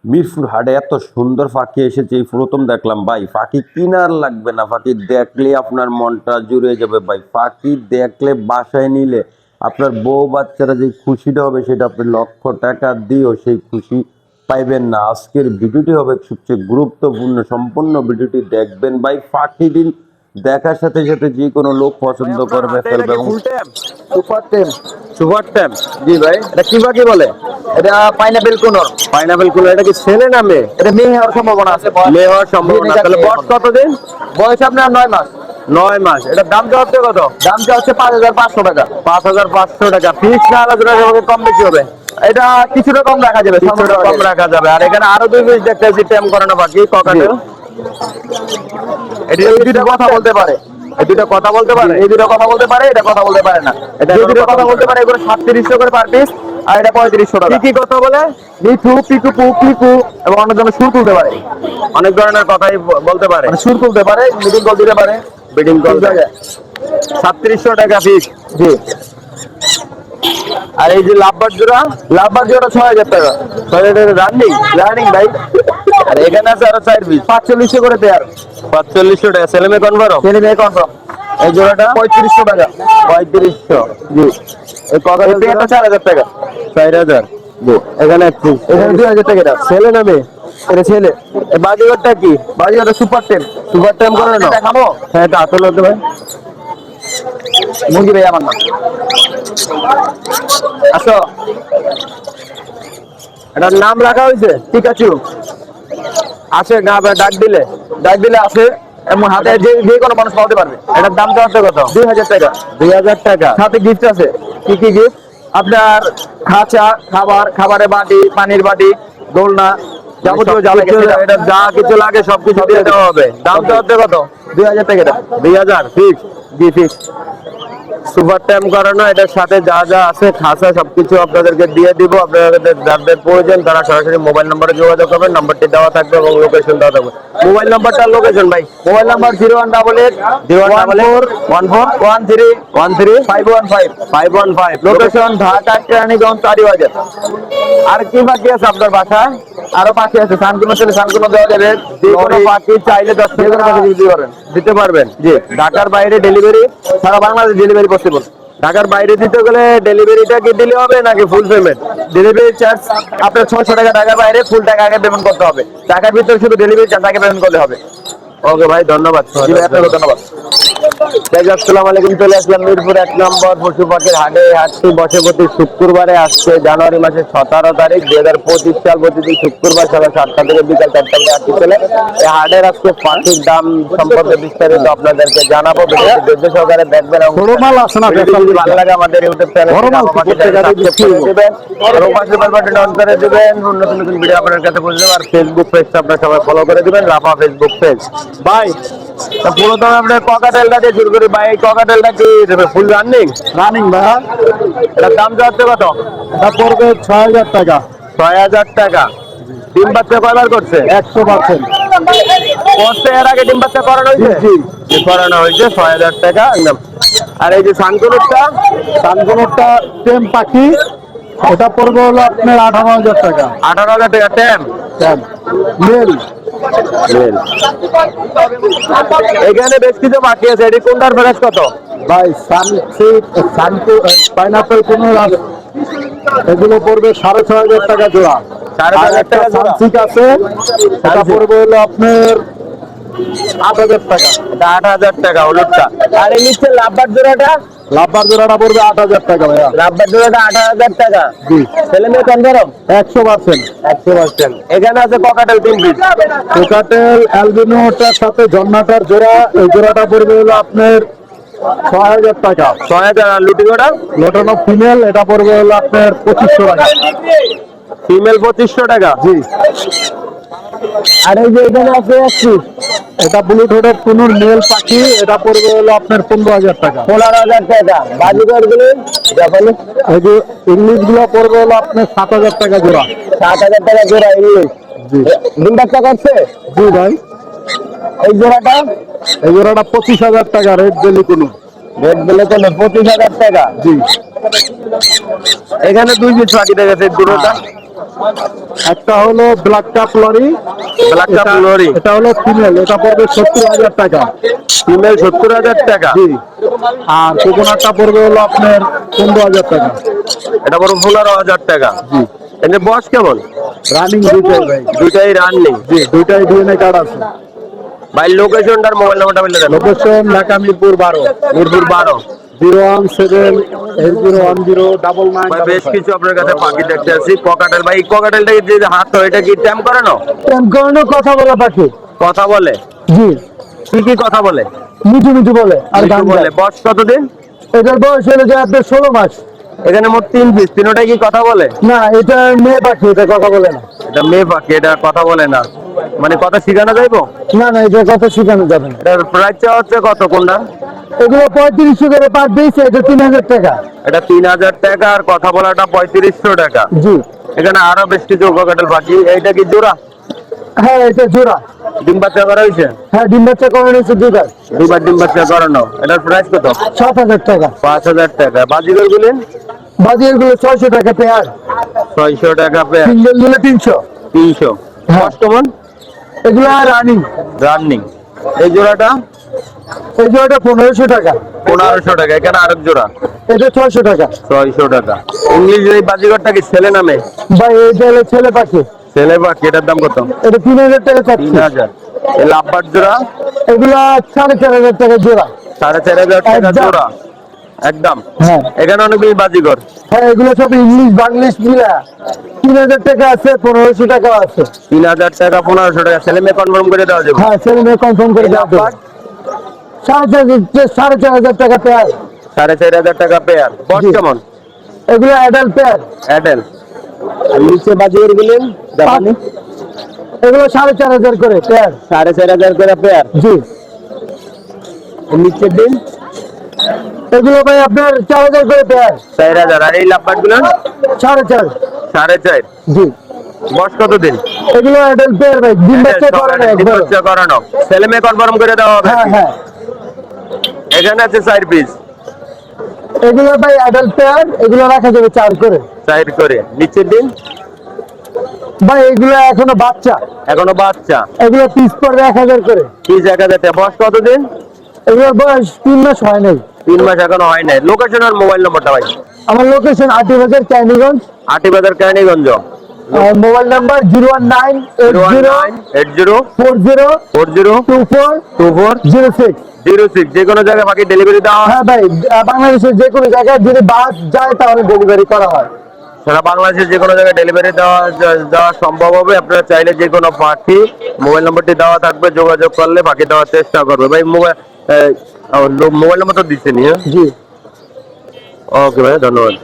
মিরপুর হাটে এত সুন্দর পাখি এসেছে, এই প্রথম দেখলাম ভাই। পাখি কিনার লাগবে না, পাখি দেখলে আপনার মনটা জুড়ে যাবে ভাই। পাখি দেখলে বাসায় নিলে আপনার বউ বাচ্চারা যে খুশিটা হবে সেটা আপনি লক্ষ টাকা দিয়েও সেই খুশি পাইবেন না। আজকের ভিডিওটি হবে সবচেয়ে গুরুত্বপূর্ণ, সম্পূর্ণ ভিডিওটি দেখবেন ভাই। পাখি দিন দেখার সাথে সাথে যে কোনো লোক পছন্দ করবে ফেলবে। এবং সুপার টেম। সুপার ট্যাম, জি ভাই, এটা কি পাখি বলে? এটা পাইনাপেল কোনর। পাইনাপেল কুলো, এটা কি ছেলে না মেয়ে? এটা মেয়ে হওয়ার সম্ভাবনা আছে। মেয়ে হওয়ার সম্ভাবনা। তাহলে বয়স কতদিন? বয়স আপনার 9 মাস। 9 মাস। এটার দাম হচ্ছে কত? দামটা হচ্ছে 5,500 টাকা। 5,500 টাকা। ফিক্স না আলোচনা কম বেশি হবে? এটা কিছুটা কম রাখা যাবে, কিছুটা কম রাখা যাবে। আর এখানে আরো 2 পিস দেখতে পাচ্ছি ট্যাম করানো পাখি, ককাটেল। এটা দুটো কথা বলতে পারে। এই দুটো কথা বলতে পারে? এই দুটো কথা বলতে পারে, এটা কথা বলতে পারে না। এটা এই দুটো কথা বলতে পারে, এগুলো 3700 করে পার পিস, আর এটা 3500 টাকা। কি কি কথা বলে? মিঠু, পিকু, পু, ক্লিকু এবং অনেক ধরনের সুর তুলতে পারে। অনেক ধরনের কথাই বলতে পারে। মানে সুর তুলতে পারে, মিটিং কল দিতে পারে। বিডিং কল ঠিক আছে। 3700 টাকা ফিক্স। জি। আর এই যে লাভবার জোড়া? লাভবার জোড়া 6000 টাকা। রানিং রানিং ভাই। আর এখানে আছে আরো 4 পিস, 4500 করে পেয়ার। 4500 টাকা। ছেলে মেয়ে কনফার্ম? ছেলে মেয়ে কনফার্ম। এই জোড়াটা 3500 টাকা। 3500। জি। এই কথা এই পেয়ারটা 4000 টাকা। 4000। জি। এখানে এখানে 2000 টাকা। এটা ছেলে না মেয়ে? এটা ছেলে। এই বাজিগরটা কি? বাজিটা সুপার টেম। সুপার টাইম করে না? দেখাবো? হ্যাঁ, এটা আসলে হতে ভাই। মুরগি ভাই আমার নাম। আসো। এটার নাম রাখা হয়েছে? ঠিক আছে। আছে না? ডাক দিলে? ডাক দিলে আছে, এমন হাতে যে কোনো মানুষ পাওয়াতে পারবে। এটার দামটা হচ্ছে কত? 2000 টাকা। 2000 টাকা। সাথে গিফট আছে। কি কি গিফট? আপনার খাঁচা, খাবার, খাবারের বাটি, পানির বাটি, দোলনা, যাবতীয় যা লাগে সেটা। এটা যা কিছু লাগে সবকিছু দিয়ে দেওয়া হবে। দামটা হচ্ছে কত? 2000 টাকা এটা। 2000 ফিক্স। জি ফিক্স। সুপার টাইম করানো, এটার সাথে যা যা আছে খাসা সবকিছু আপনাদেরকে দিয়ে দিব। আপনাদের যাদের প্রয়োজন তারা সরাসরি মোবাইল নম্বরে যোগাযোগ করবেন। নাম্বারটি দেওয়া থাকবে এবং লোকেশন দেওয়া থাকবে। মোবাইল নাম্বারটা লোকেশন ভাই? Mobile number 0188 1413 515। 515। Location Dhaka Keraniganj Charibazar. আর কি বাকি আছে আপনার বাসায়? আরো পাখি আছে, সানকুনো ছেলে সানকুনো দেওয়া যাবে। যে কোনো পাখি চাইলে যে কোনো পাখি দিতে পারেন। দিতে পারবেন? জি। ঢাকার বাইরে ডেলিভারি? সারা বাংলাদেশ ডেলিভারি পসিবল। ঢাকার বাইরে দিতে গেলে ডেলিভারিটা কি দিলে হবে নাকি ফুল পেমেন্ট? ডেলিভারি চার্জ আপনার 600 টাকা, ঢাকার বাইরে ফুল টাকা আগে পেমেন্ট করতে হবে। ঢাকার ভিতরে শুধু ডেলিভারি চার্জ আগে পেমেন্ট করলে হবে। ওকে ভাই, ধন্যবাদ। জি ভাই, আপনাকে ধন্যবাদ। আসসালামু আলাইকুম। চলে আসলাম মিরপুর 1 নম্বর পশু পাখির হাটে। হাটটি বসে প্রতি শুক্রবারে। আসছে জানুয়ারি মাসের 17 তারিখ 2025 সাল। প্রতিদিন শুক্রবার সকাল 7টা থেকে বিকাল 4টা অবধি হাটটি চলে। এই হাটের আজকে পাখির দাম সম্পর্কে বিস্তারিত আপনাদেরকে জানাবো। ধৈর্য সহকারে দেখবেন এবং যদি ভালো লাগে আমাদের ইউটিউব চ্যানেল দিবেন এবং পাশে বেল বাটন অন করে দিবেন। নতুন নতুন ভিডিও আপনার কাছে পৌঁছে যাবে। আর ফেসবুক পেজটা আপনারা সবাই ফলো করে দিবেন, রাফা ফেসবুক পেজ। ভাই, পুরো দাম আপনার ককাটেলটা দিয়ে শুরু করি ভাই। এই ককাটেলটা কি ফুল রানিং? রানিং ভাই। এটার দাম যাচ্ছে কত? এটা পড়বে 6000 টাকা। 6000 টাকা। ডিম বাচ্চা কয়বার করছে? 100%। করছে এর আগে ডিম বাচ্চা করানো হয়েছে? জি। জি, করানো হয়েছে। 6000 টাকা একদম। আর এই যে সানকুনুরটা? সানকুনোরটা টেম পাখি, এটা পড়বে হলো আপনার 18,000 টাকা। 18,000 টাকা ট্যাম। মেল। এখানে বেশ কিছু বাকি আছে। এটি কোনটার প্রাইস কত? ভাই পাইনাপেল কোনো এগুলো পড়বে 6,500 টাকা জোড়া। 6,500 টাকা জোড়া। ঠিক আছে, এটা পড়বে হলো আপনার 8,000 টাকা। এটা 8,000 টাকা হলুদটা। আর এই নিচে লাভবার জোড়াটা? লাভবার জোড়াটা পড়বে 8,000 টাকা ভাইয়া। লাভবার জোড়াটা 8,000 টাকা। জি। ছেলে মেয়ে কনফার্ম? 100%। 100%। এখানে আছে ককাটেল 3 পিস। কোকাটেল অ্যালবিনোটার সাথে জন্নাটার জোড়া, এই জোড়াটা পড়বে হলো আপনার 6,000 টাকা। 6,000। আর লুটিগোটা? লোটানো ফিমেল, এটা পড়বে হলো আপনার 2,500 টাকা। ফিমেল 2,500 টাকা। জি। আর এই যে এখানে আছে একটি, এটা ব্লুটুথের কোনুর মেল পাখি, এটা পড়বে হলো আপনার 15,000 টাকা। 15,000 টাকা। বাজিগর গুলো জাপানি? এই যে ইংলিশ গুলো পড়বে হলো আপনার 7,000 টাকা জোড়া। 7,000 টাকা জোড়া ইংলিশ। জি। ডিম বাচ্চা করছে? জি ভাই। এই জোড়াটা? এই জোড়াটা 25,000 টাকা রেড বেলি কোনো। রেট দিলে তো 25,000 টাকা। জি। এখানে 2 পিস বাকি দেখেছে দুটোটা। একটা হলো black cup lorry, black cup lorry, এটা হলো ফিমেল, এটা পড়বে 70,000 টাকা। ফিমেল 70,000 টাকা। জি। আর কোকোনাটটা পড়বে হলো আপনার 15,000 টাকা। এটা বড় 15,000 টাকা। জি। এর বয়স কেমন? রানিং দুইটাই ভাই। দুইটাই রানিং। জি, দুইটাই ডিএনএ কার্ড আছে। ভাই লোকেশনটার মোবাইল নাম্বারটা বলে দেন। লোকেশন ঢাকা মিরপুর 12, মিরপুর 12। 017800999। ভাই বেশ কিছু আপনার কাছে পাখি দেখতে আসি। ককাটেল, ভাই ককাটেলটা যে হাত তো এটা কি ট্যাম করে না? কথা বলা পাখি। কথা বলে? জি। কি কি কথা বলে? মিঠু মিঠু বলে আর গান বলে। বয়স কতদিন? এটার বয়স হলো যে আপনার 16 মাস। এখানে মোট 3 পিস, তিনটাই কি কথা বলে? না, এটা মেয়ে পাখি, এটা কথা বলে না। এটা মেয়ে পাখি, এটা কথা বলে না, মানে কথা শিখানো যাইবো? না না, এটা কথা শেখানো যাবে না। এটার প্রাইস চাওয়া হচ্ছে কত কোনটা? এগুলো 3500 করে পার দিয়েছে, এটা 3000 টাকা। এটা 3000 টাকা, আর কথা বলাটা 3500 টাকা। জি। এখানে আরো বেশ কিছু ককাটেল পাখি। এইটা কি জোড়া? হ্যাঁ, এটা জোড়া। ডিম বাচ্চা করা হয়েছে? হ্যাঁ, ডিম বাচ্চা করে নিয়েছে দুইবার। দুইবার ডিম বাচ্চা করানো। এটার প্রাইস কত? 7000 টাকা। 5000 টাকা। বাজিগর গুলেন? বাজিয়ে গুলো 600 টাকা পেয়ার। 600 টাকা পেয়ার। সিঙ্গেল গুলো 300। 300। হ্যাঁ। কাস্টমার এগুলো রানিং। রানিং। এই জোড়াটা? এই জোড়াটা 1500 টাকা। 1500 টাকা। এখানে আরেক জোড়া এটা 600 টাকা। 600 টাকা। ইংলিশ এই বাজিগরটা কি ছেলে নামে? ভাই এটা হলো ছেলে পাখি। ছেলে পাখি। এটার দাম কত? এটা 3000 টাকা চাচ্ছি। 3000। এই লাভবার জোড়া? এগুলো 4500 টাকা জোড়া। 4500 টাকা একদম। জোড়া একদম। হ্যাঁ। এখানে অনেকগুলি বাজিগর। হ্যাঁ, এগুলো সব ইংলিশ বাংলিশ মিলা 3000 টাকা আছে, 1500 টাকা আছে। 3000 টাকা, 1500 টাকা। ছেলে মেয়ে কনফার্ম করে দেওয়া যাবে? হ্যাঁ, ছেলে মেয়ে কনফার্ম করে দেওয়া যাবে। 4500 টাকা পেয়ার। 4500 টাকা পেয়ার। বয়স জি। কেমন? এগুলো অ্যাডাল্ট পেয়ার। অ্যাডেল। আর নিচে বাজিগর গুলেন জাপানি? এগুলো 4500 করে পেয়ার। 4500 করে পেয়ার। জি। নিচের দিন এগুলো ভাই আপনার 4000 করে পেয়ার। 4000। আর এই লাভবার গুলো? 4.5। 4.5। জি। বয়স কতদিন? এগুলো অ্যাডাল্ট পেয়ার ভাই, ডিম বাচ্চা করে না ডিম একবার। বাচ্চা করানো। ছেলে মেয়ে কনফার্ম করে দেওয়া হবে? হ্যাঁ হ্যাঁ। এখানে আছে 4 পিস। এগুলো ভাই অ্যাডাল্ট পেয়ার, এগুলো রাখা যাবে 4 করে। 4 করে। নিচের দিন? ভাই এগুলো এখনো বাচ্চা। এখনো বাচ্চা। এগুলো পিস পড়বে 1000 করে। কি জায়গা যেতে? বয়স কতদিন? এগুলোর বয়স 3 মাস হয় নাই। 3 মাস এখনো হয় নাই। লোকেশন আর মোবাইল নম্বরটা ভাই? আমার লোকেশন আটিবাজার ক্যানিগঞ্জ। আটিবাজার কেরানীগঞ্জ। আর মোবাইল নাম্বার 0198040 40402406। 06। যে কোনো জায়গায় বাকি ডেলিভারি দেওয়া হয়? হ্যাঁ ভাই, বাংলাদেশের যে কোনো জায়গায় যদি বাস যায় তাহলে ডেলিভারি করা হয়। সারা বাংলাদেশের যে কোনো জায়গায় ডেলিভারি দেওয়া সম্ভব হবে। আপনারা চাইলে যে কোনো পাখি, মোবাইল নম্বরটি দেওয়া থাকবে, যোগাযোগ করলে পাখি দেওয়ার চেষ্টা করবে। ভাই মোবাইল নম্বর তো দিচ্ছেনি? জি। ওকে ভাই, ধন্যবাদ।